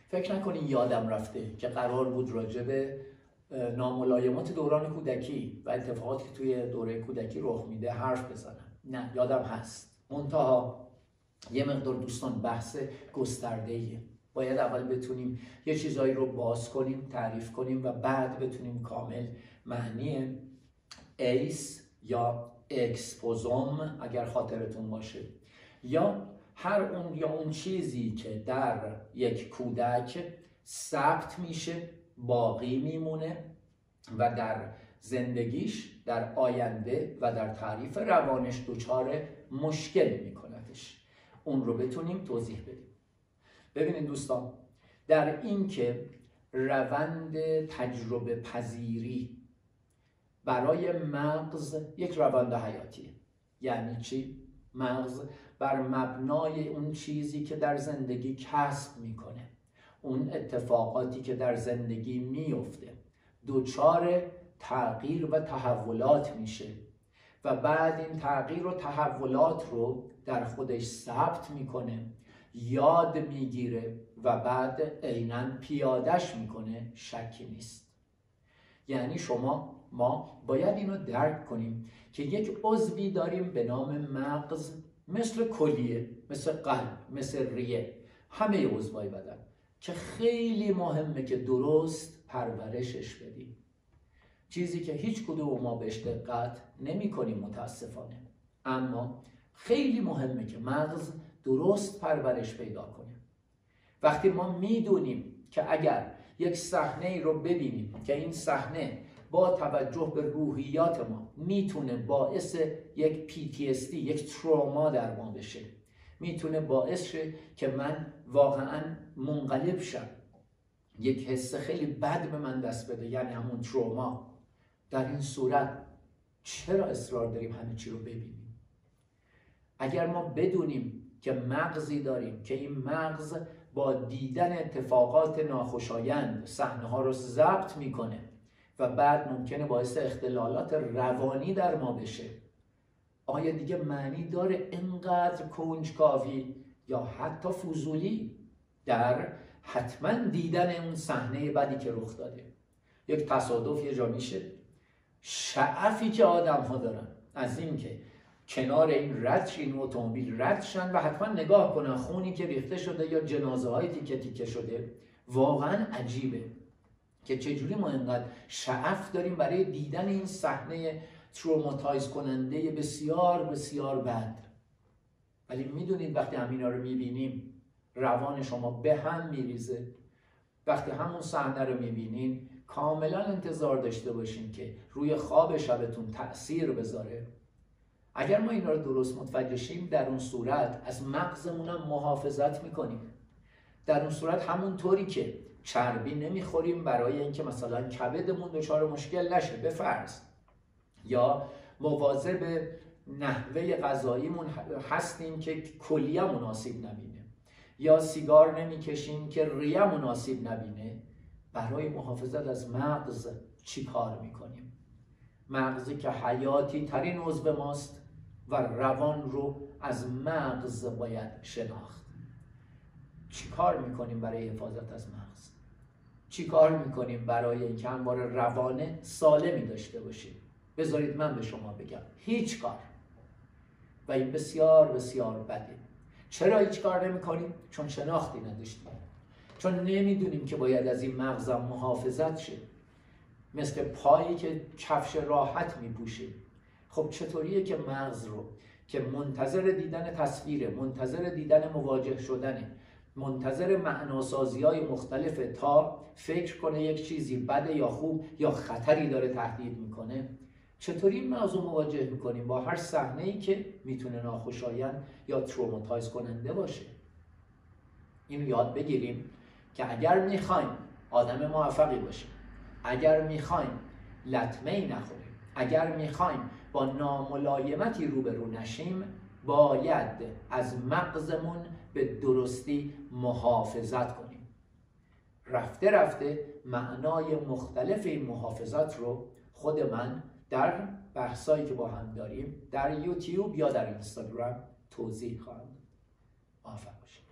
فکر نکنین یادم رفته که قرار بود راجع به ناملایمات دوران کودکی و اتفاقاتی که توی دوره کودکی رخ میده حرف بزنم. نه، یادم هست، منتها یه مقدار دوستان بحث گسترده‌ایه. باید اول بتونیم یه چیزایی رو باز کنیم، تعریف کنیم و بعد بتونیم کامل معنی ایس یا اکسپوزوم اگر خاطرتون باشه یا اون چیزی که در یک کودک ثبت میشه، باقی میمونه و در زندگیش در آینده و در تعریف روانش دچار مشکل میکنتش، اون رو بتونیم توضیح بدیم. ببینید دوستان، در این که روند تجربه پذیری برای مغز یک روند حیاتیه. یعنی چی؟ مغز بر مبنای اون چیزی که در زندگی کسب میکنه، اون اتفاقاتی که در زندگی میفته، دچار تغییر و تحولات میشه و بعد این تغییر و تحولات رو در خودش ثبت میکنه، یاد میگیره و بعد عیناً پیاده‌اش میکنه. شکی نیست. یعنی ما باید اینو درک کنیم که یک عضوی داریم به نام مغز، مثل کلیه، مثل قلب، مثل ریه، همه عضوهای بدن، که خیلی مهمه که درست پرورشش بدیم. چیزی که هیچ کدوم ما بهش دقت نمی کنیم متاسفانه. اما خیلی مهمه که مغز درست پرورش پیدا کنه. وقتی ما میدونیم که اگر یک صحنه رو ببینیم که این صحنه با توجه به روحیات ما میتونه باعث یک PTSD، یک تروما در ما بشه، میتونه باعث شه که من واقعا منقلب شم، یک حس خیلی بد به من دست بده، یعنی همون تروما. در این صورت چرا اصرار داریم همه چی رو ببینیم؟ اگر ما بدونیم که مغزی داریم که این مغز با دیدن اتفاقات ناخوشایند صحنه ها رو ضبط میکنه و بعد ممکنه باعث اختلالات روانی در ما بشه، آیا دیگه معنی داره اینقدر کنجکاوی یا حتی فضولی در حتما دیدن اون صحنه بدی که رخ داده؟ یک تصادف یه جا میشه، شعفی که آدم ها دارن از این که کنار این اتومبیل رد شن و حتما نگاه کنن خونی که ریخته شده یا جنازه های تیکه تیکه شده. واقعا عجیبه که چجوری ما اینقدر شعف داریم برای دیدن این صحنه تروماتایز کننده بسیار بسیار بد. ولی میدونید وقتی همینا رو میبینیم روان شما به هم میریزه. وقتی همون صحنه رو میبینین کاملا انتظار داشته باشین که روی خواب شبتون تأثیر بذاره. اگر ما اینا رو درست متوجه شیم، در اون صورت از مغزمون هم محافظت میکنیم. در اون صورت همونطوری که چربی نمیخوریم برای اینکه مثلا کبدمون دچار مشکل نشه به فرض، یا مواظب نحوه غذاییمون هستیم که کلیه مناسب نبینه، یا سیگار نمیکشیم که ریه مناسب نبینه، برای محافظت از مغز چی کار میکنیم؟ مغزی که حیاتی ترین عضو ماست و روان رو از مغز باید شناخت. چی کار میکنیم برای حفاظت از مغز؟ چی کار میکنیم برای اینکه همواره روان سالمی داشته باشیم؟ بذارید من به شما بگم، هیچ کار. و این بسیار بسیار بده. چرا هیچ کار نمیکنیم؟ چون شناختی نداشتیم، چون نمیدونیم که باید از این مغزم محافظت شه. مثل پایی که کفش راحت میپوشه. خب چطوریه که مغز رو که منتظر دیدن تصویره، منتظر دیدن مواجه شدنه، منتظر معناسازی‌های مختلفه تا فکر کنه یک چیزی بده یا خوب یا خطری داره تهدید میکنه، چطوری این مغز رو مواجه میکنیم با هر صحنه‌ای که میتونه ناخوشایند یا تروماتایز کننده باشه؟ اینو یاد بگیریم که اگر میخوایم آدم موفقی باشیم، اگر میخوایم لطمه‌ای نخوریم، اگر میخوایم با ناملایمتی روبرو نشیم، باید از مغزمون به درستی محافظت کنیم. رفته رفته معنای مختلف این محافظت رو خود من در بحثایی که با هم داریم در یوتیوب یا در اینستاگرام توضیح خواهم داد. موفق باشید.